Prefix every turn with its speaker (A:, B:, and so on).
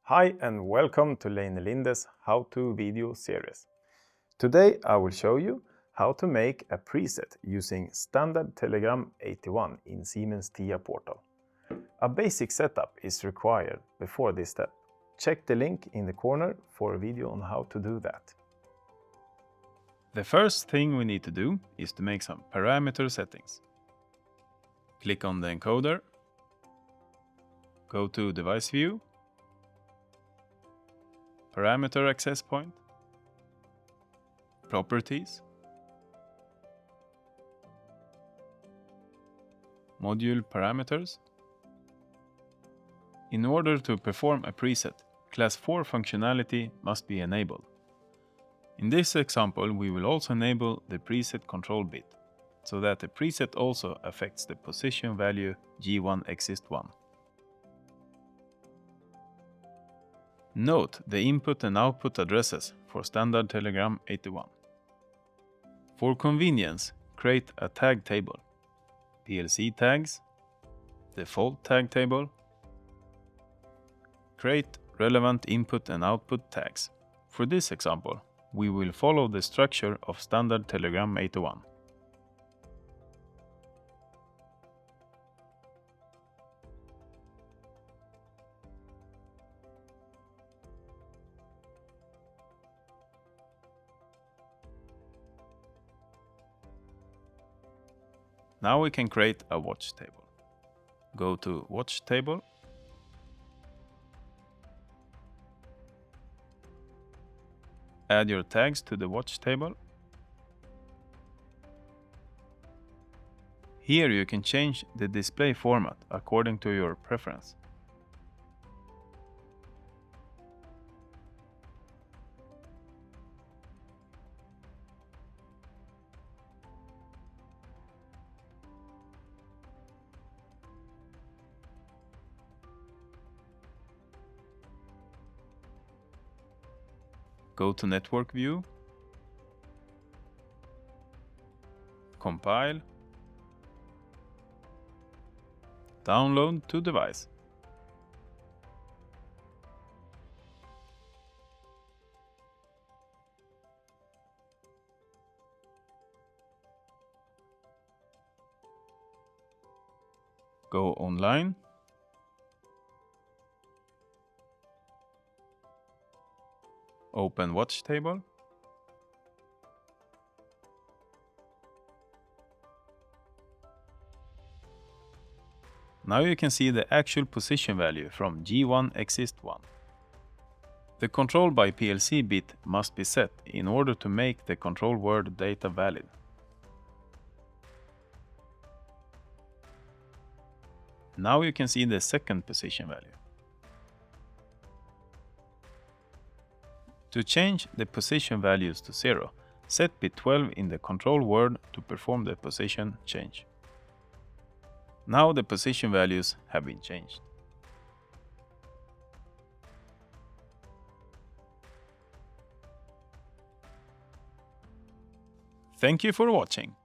A: Hi and welcome to Leine Linde's how-to video series. Today I will show you how to make a preset using standard Telegram 81 in Siemens TIA portal. A basic setup is required before this step. Check the link in the corner for a video on how to do that.
B: The first thing we need to do is to make some parameter settings. Click on the encoder, go to Device View, Parameter Access Point, Properties, Module Parameters. In order to perform a preset, Class 4 functionality must be enabled. In this example, we will also enable the preset control bit, so that the preset also affects the position value G1 XIST2. Note the input and output addresses for standard Telegram 81. For convenience, create a tag table. PLC tags, default tag table, create relevant input and output tags. For this example, we will follow the structure of standard Telegram 81. Now we can create a watch table. Go to Watch Table, add your tags to the watch table. Here you can change the display format according to your preference. Go to Network View, compile, download to device. Go online. Open watch table. Now you can see the actual position value from G1 XIST2. The control by PLC bit must be set in order to make the control word data valid. Now you can see the second position value. To change the position values to 0, set bit 12 in the control word to perform the position change. Now the position values have been changed. Thank you for watching.